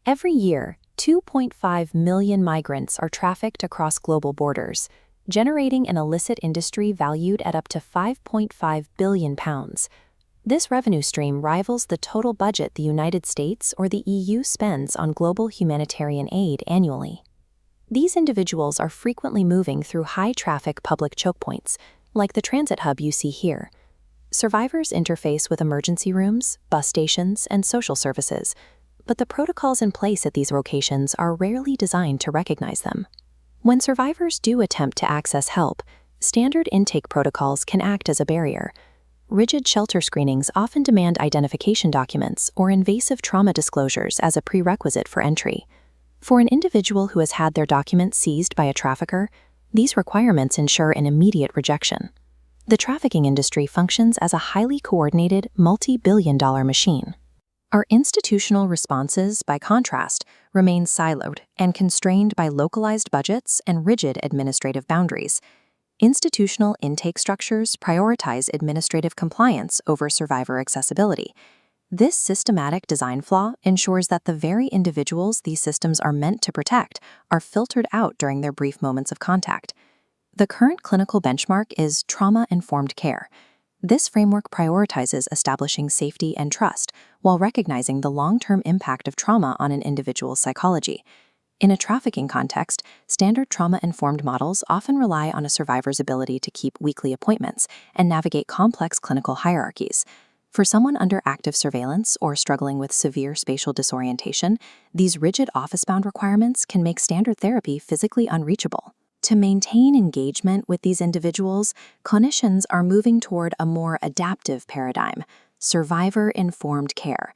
Every year, 2.5 million migrants are trafficked across global borders, generating an illicit industry valued at up to £5.5 billion. This revenue stream rivals the total budget the United States or the EU spends on global humanitarian aid annually. These individuals are frequently moving through high-traffic public choke points, like the transit hub you see here. Survivors interface with emergency rooms, bus stations, and social services, but the protocols in place at these locations are rarely designed to recognize them. When survivors do attempt to access help, standard intake protocols can act as a barrier. Rigid shelter screenings often demand identification documents or invasive trauma disclosures as a prerequisite for entry. For an individual who has had their documents seized by a trafficker, these requirements ensure an immediate rejection. The trafficking industry functions as a highly coordinated, multi-billion-dollar machine. Our institutional responses, by contrast, remain siloed and constrained by localized budgets and rigid administrative boundaries. Institutional intake structures prioritize administrative compliance over survivor accessibility. This systematic design flaw ensures that the very individuals these systems are meant to protect are filtered out during their brief moments of contact. The current clinical benchmark is trauma-informed care. This framework prioritizes establishing safety and trust while recognizing the long-term impact of trauma on an individual's psychology. In a trafficking context, standard trauma-informed models often rely on a survivor's ability to keep weekly appointments and navigate complex clinical hierarchies. For someone under active surveillance or struggling with severe spatial disorientation, these rigid office-bound requirements can make standard therapy physically unreachable. To maintain engagement with these individuals, clinicians are moving toward a more adaptive paradigm, survivor-informed care.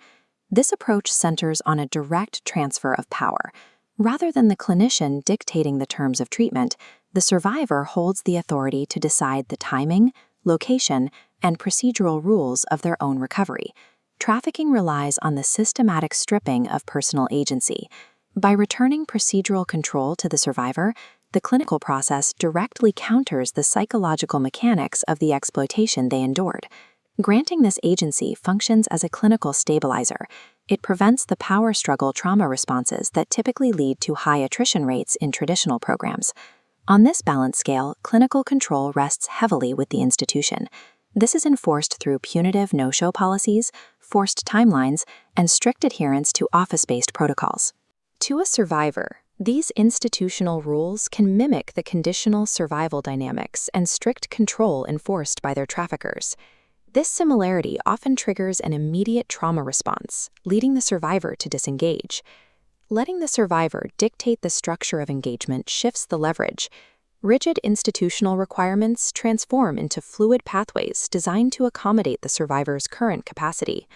This approach centers on a direct transfer of power. Rather than the clinician dictating the terms of treatment, the survivor holds the authority to decide the timing, location, and procedural rules of their own recovery. Trafficking relies on the systematic stripping of personal agency. By returning procedural control to the survivor, the clinical process directly counters the psychological mechanics of the exploitation they endured. Granting this agency functions as a clinical stabilizer. It prevents the power struggle trauma responses that typically lead to high attrition rates in traditional programs. On this balance scale, clinical control rests heavily with the institution. This is enforced through punitive no-show policies, forced timelines, and strict adherence to office-based protocols. To a survivor, these institutional rules can mimic the conditional survival dynamics and strict control enforced by their traffickers. This similarity often triggers an immediate trauma response, leading the survivor to disengage. Letting the survivor dictate the structure of engagement shifts the leverage. Rigid institutional requirements transform into fluid pathways designed to accommodate the survivor's current capacity.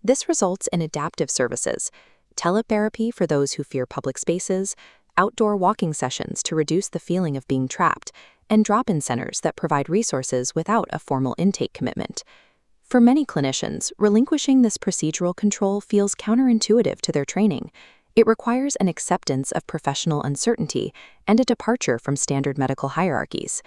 This results in adaptive services, teletherapy for those who fear public spaces, outdoor walking sessions to reduce the feeling of being trapped, and drop-in centers that provide resources without a formal intake commitment. For many clinicians, relinquishing this procedural control feels counterintuitive to their training. It requires an acceptance of professional uncertainty and a departure from standard medical hierarchies.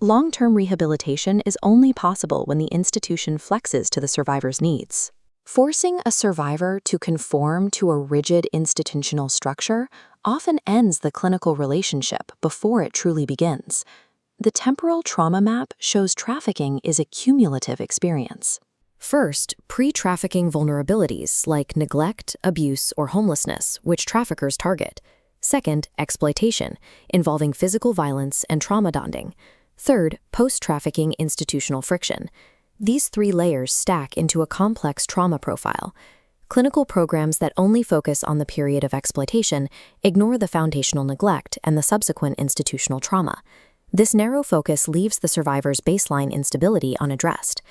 Long-term rehabilitation is only possible when the institution flexes to the survivor's needs. Forcing a survivor to conform to a rigid institutional structure often ends the clinical relationship before it truly begins. The temporal trauma map shows trafficking is a cumulative experience. First, pre-trafficking vulnerabilities like neglect, abuse, or homelessness, which traffickers target. Second, exploitation, involving physical violence and trauma bonding. Third, post-trafficking institutional friction. These three layers stack into a complex trauma profile. Clinical programs that only focus on the period of exploitation ignore the foundational neglect and the subsequent institutional trauma. This narrow focus leaves the survivor's baseline instability unaddressed.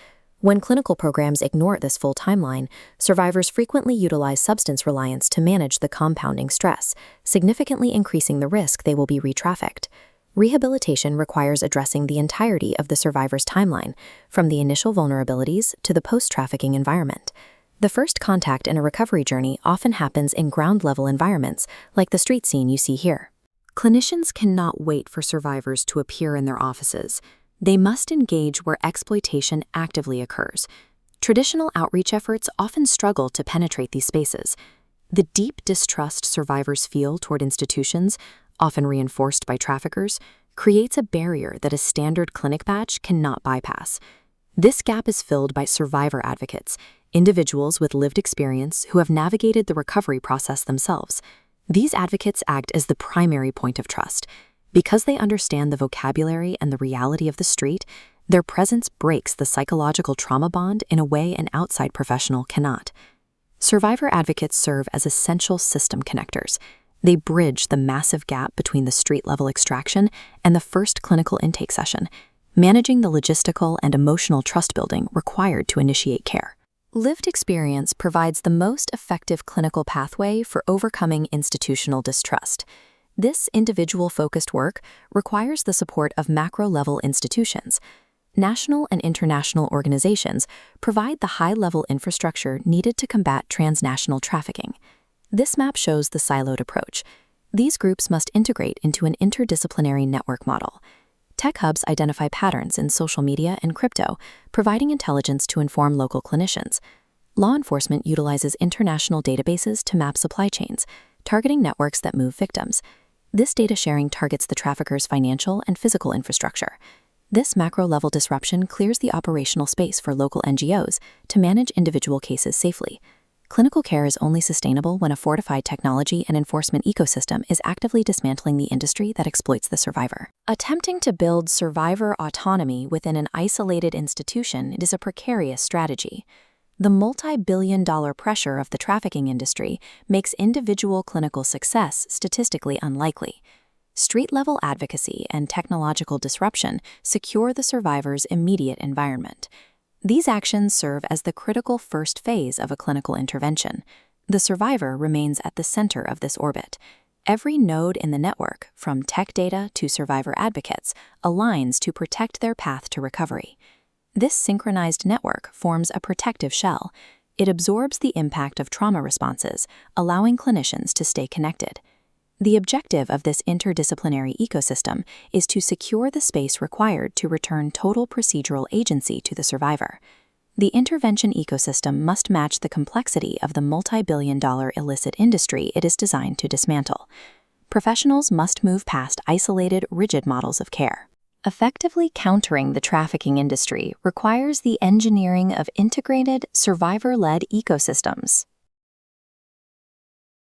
When clinical programs ignore this full timeline, survivors frequently utilize substance reliance to manage the compounding stress, significantly increasing the risk they will be re-trafficked. Rehabilitation requires addressing the entirety of the survivor's timeline, from the initial vulnerabilities to the post-trafficking environment. The first contact in a recovery journey often happens in ground-level environments, like the street scene you see here. Clinicians cannot wait for survivors to appear in their offices. They must engage where exploitation actively occurs. Traditional outreach efforts often struggle to penetrate these spaces. The deep distrust survivors feel toward institutions, often reinforced by traffickers, creates a barrier that a standard clinic badge cannot bypass. This gap is filled by survivor advocates, individuals with lived experience who have navigated the recovery process themselves. These advocates act as the primary point of trust. Because they understand the vocabulary and the reality of the street, their presence breaks the psychological trauma bond in a way an outside professional cannot. Survivor advocates serve as essential system connectors. They bridge the massive gap between the street-level extraction and the first clinical intake session, managing the logistical and emotional trust building required to initiate care. Lived experience provides the most effective clinical pathway for overcoming institutional distrust. This individual-focused work requires the support of macro-level institutions. National and international organizations provide the high-level infrastructure needed to combat transnational trafficking. This map shows the siloed approach. These groups must integrate into an interdisciplinary network model. Tech hubs identify patterns in social media and crypto, providing intelligence to inform local clinicians. Law enforcement utilizes international databases to map supply chains, targeting networks that move victims. This data sharing targets the traffickers' financial and physical infrastructure. This macro-level disruption clears the operational space for local NGOs to manage individual cases safely. Clinical care is only sustainable when a fortified technology and enforcement ecosystem is actively dismantling the industry that exploits the survivor. Attempting to build survivor autonomy within an isolated institution is a precarious strategy. The multi-billion-dollar pressure of the trafficking industry makes individual clinical success statistically unlikely. Street-level advocacy and technological disruption secure the survivor's immediate environment. These actions serve as the critical first phase of a clinical intervention. The survivor remains at the center of this orbit. Every node in the network, from tech data to survivor advocates, aligns to protect their path to recovery. This synchronized network forms a protective shell. It absorbs the impact of trauma responses, allowing clinicians to stay connected. The objective of this interdisciplinary ecosystem is to secure the space required to return total procedural agency to the survivor. The intervention ecosystem must match the complexity of the multi-billion-dollar illicit industry it is designed to dismantle. Professionals must move past isolated, rigid models of care. Effectively countering the trafficking industry requires the engineering of integrated, survivor-led ecosystems.